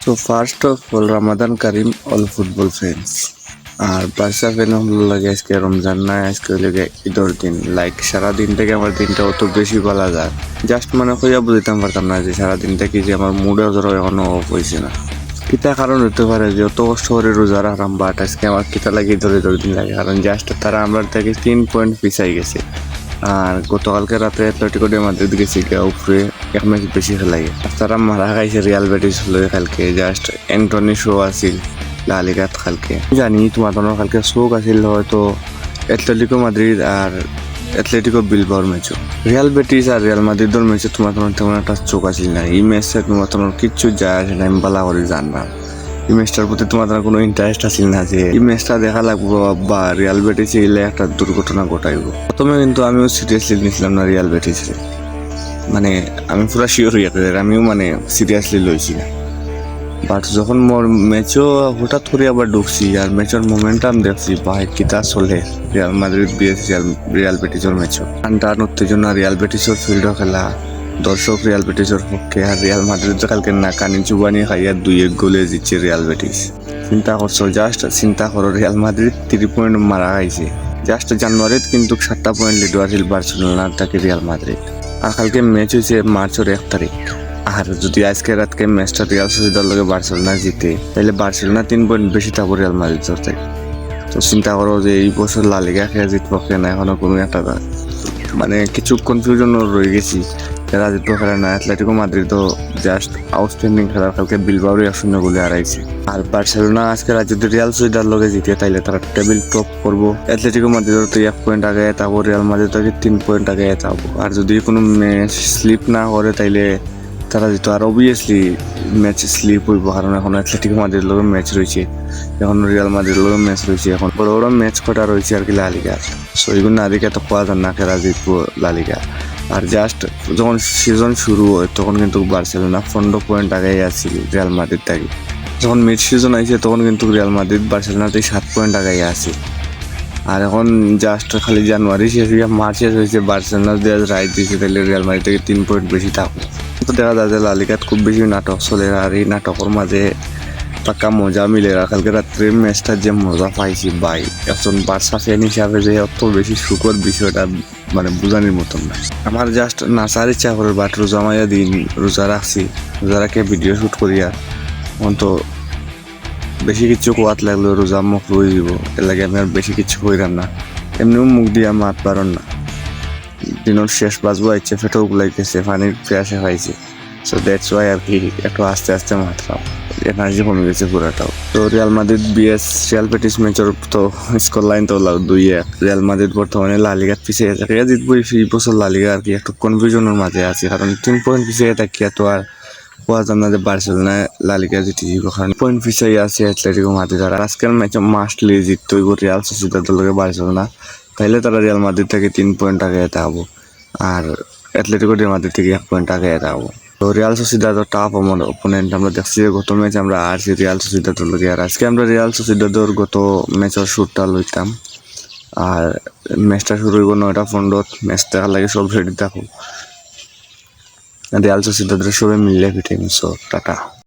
So first of all, Ramadan Karim all football fans. R Barca fan হলো লাগে আজকে রমজান না, আজকে লাগে ঈদের দিন। লাইক সারাদিন থেকে আমার দিনটা অত বেশি বলা যায়, জাস্ট মানে কইয়া বুঝতাম পারতাম না যে সারাদিন থেকে যে আমার মুডে ধরো এখনো অফ হয়েছে না। কিতা কারণ হতে পারে যে অত কষ্ট করে রোজা রাখলাম, বাট আজকে আমার কিতা লাগে ঈদের দিন লাগে, কারণ জাস্ট তারা আমরা থেকে 3 পয়েন্ট পিছাই গেছে। আর গতকালকে রাতে অ্যাটলেটিকো ডি মাদ্রিদ গেছে গিয়া উপরে এক ম্যাচ বেশি খেলাই, তারা মারা খাইছে রিয়াল বেটিস হলো কালকে। জাস্ট অ্যান্টনি শো আছিল লা লিগাত কালকে, জানি তোমার কালকে শোক আছিল হয়তো অ্যাটলেটিকো মাদ্রিদ আর অ্যাটলেটিকো বিলবাওর ম্যাচও। রিয়াল বেটিস আর রিয়াল মাদ্রিদের ম্যাচে তোমার তেমন একটা চোখ আছিল না। এই ম্যাচে তোমার কিচ্ছু যায় আসে না, আমি বালা করে জানলাম। এই ম্যাচটার প্রতি তোমার কোনো ইন্টারেস্ট আছিল না যে এই ম্যাচটা দেখা লাগবো বা রিয়াল বেটিস এলে একটা দুর্ঘটনা ঘটাইব। প্রথমে কিন্তু আমিও সিরিয়াসলি নিয়েছিলাম না রিয়াল বেটিসে, মানে আমি পুরা শিওর হয়ে আমিও মানে সিরিয়াসলি লইছি না। বাট যখন মোর ম্যাচও হঠাৎ করে আবার ঢুকছি আর ম্যাচের মোমেন্টাম দেখছি, ভাই কিতা চলে রিয়াল মাদ্রিদ বিএস রিয়াল বেটিসের ম্যাচও। টান উত্তেজনা, রিয়াল বেটিসের ফিল্ডও খেলা, দর্শক রিয়াল বেটিসের পক্ষে। আর রিয়াল মাদ্রিদ কালকে নাকানি চুবানি খাইয়া 2-1 গোলে জিতছে রিয়াল বেটিস। চিন্তা করছো, জাস্ট চিন্তা করো, রিয়াল মাদ্রিদ 3 পয়েন্ট মারা খাইছে। জাস্ট জানুয়ারিত কিন্তু 7টা পয়েন্ট লিড আছিল বার্সেলোনার থেকে রিয়াল মাদ্রিদ। আর কালকে ম্যাচ হয়েছে মার্চের 1 তারিখ। আর যদি আজকে রাতকে ম্যাচটা রিয়াল সোসিয়েদার লগে বার্সেলোনা জিতে, তাহলে বার্সেলোনা 3 পয়েন্ট বেশি থাকবো রিয়াল মাদ্রিদের থেকে। তো চিন্তা করো যে এই বছর লা লিগা খেয়ে জিতবো কেনা, এখনো কোনো একটা মানে কিছু কনফিউশন রয়ে গেছি। যারা জিতবো খেলে না, অ্যাটলেটিকো মাদ্রিদও জাস্ট আউটস্ট্যান্ডিং খেলা, কালকে বিলবাওরে 1-0 গোলে হারাইছে। আর বার্সেলোনা আজকে রাত যদি রিয়াল সোসিয়েদার লগে জিতে, তাইলে তারা টেবিল টপ করবো। অ্যাটলেটিকো মাদ্রিদের তো 1 পয়েন্ট আগে থাকবো, রিয়াল মাদ্রিদ থেকে 3 পয়েন্ট আগে থাকবো। আর যদি কোনো ম্যাচ স্লিপ না করে, তাইলে তারা যেহেতু আর অবভিয়াসলি ম্যাচ স্লিপ হইব, কারণ এখন অ্যাটলেটিকো মাদ্রিদের লগে ম্যাচ রয়েছে, এখন রিয়াল মাদ্রিদের লগে ম্যাচ রয়েছে, এখন বড় বড় ম্যাচ কটা রয়েছে আর কি লা লিগার। সো এগুলো না দেখে তো পাওয়া যায় না খেলা জিতবো লা লিগা। আর জাস্ট যখন সিজন শুরু হয় তখন কিন্তু বার্সেলোনা 15 পয়েন্ট আগে আছিল রিয়াল মাদ্রিদ থেকে। যখন মিড সিজন আইছে তখন কিন্তু রিয়াল মাদ্রিদ বার্সেলোনাতে 7 পয়েন্ট আগে আছে। আর এখন জাস্ট খালি জানুয়ারি শেষ হয়ে মার্চ শেষ হয়েছে, বার্সেলোনা দিয়ে রাইট দিয়েছে, তাহলে রিয়াল মাদ্রিদ থেকে 3 পয়েন্ট বেশি থাকবে। তো দেখা যায় যে লা লিগাত খুব বেশি নাটক চলে, আর এই নাটকের মাঝে পাক্কা মজা মিলে। কালকে রাত্রে ম্যাচটা যে মজা পাইছি ভাই, একজন বার্সা ফ্যান হিসাবে যে অত বেশি সুখর বিষয়টা মানে বোঝানোর মতন না। আমার জাস্ট নাচার ইচ্ছা করে, বাট রোজা মাইয়া দিন রোজা রাখছি, রোজা রাখে ভিডিও শ্যুট করিয়া অন্ত বেশি কিছু কোয়াত লাগলো রোজা মুখ রয়ে যাব, এর লাগে আমি আর বেশি কিছু কইরাম না। এমনিও মুখ দিয়া মাত পারন না, দিনের শেষ বাজবো ইচ্ছে ফেটেও গুলাইতেছে, পানির পেয়াসে খাইছে। সো দ্যাটস ওয়াই আর কি একটু আস্তে আস্তে মাত্রাও এনার্জি কমে গেছে পুরাটাও। তো Real Madrid BS Real Betis ম্যাচের তো স্কোর লাইন তো 2-1। রিয়াল মাদ্রিদ বর্তমানে লা লিগার পিছিয়ে থাকে, জিতবো এই বছর লা লিগা আর কি একটু কনফিউশনের মাঝে আছে, কারণ 3 পয়েন্ট পিছিয়ে থাকিয়া তো আর কোয়া যায় না যে বার্সেলোনা লা লিগা জিতে যাব, কারণ পয়েন্ট পিছিয়ে আছে অ্যাটলেটিকো মাদ্রিদ। আর আজকের ম্যাচে মাস্টলি জিততে হইব রিয়াল সোসিয়েদাদের লগে বার্সেলোনা, তাইলে তারা রিয়াল মাদ্রিদ থেকে 3 পয়েন্ট আগে থাকবো, আর অ্যাটলেটিকো ডি মাদ্রিদ থেকে 1 পয়েন্ট আগে থাকবো। তো রিয়াল সোসিয়েদাদের টাফ আমার অপোনেন্ট। আমরা দেখছি যে গত ম্যাচ আমরা হারছি রিয়াল সোসিয়েদাদের লগে, আর আজকে আমরা রিয়াল সোসিয়েদাদের গত ম্যাচের শুটটা লইতাম। আর ম্যাচটা শুরু হইব 9:15, ম্যাচ দেখার লাগে সব রেডি থাকো। রিয়াল সোসিয়েদাদের সবাই মিলে পিটাইম। So tata.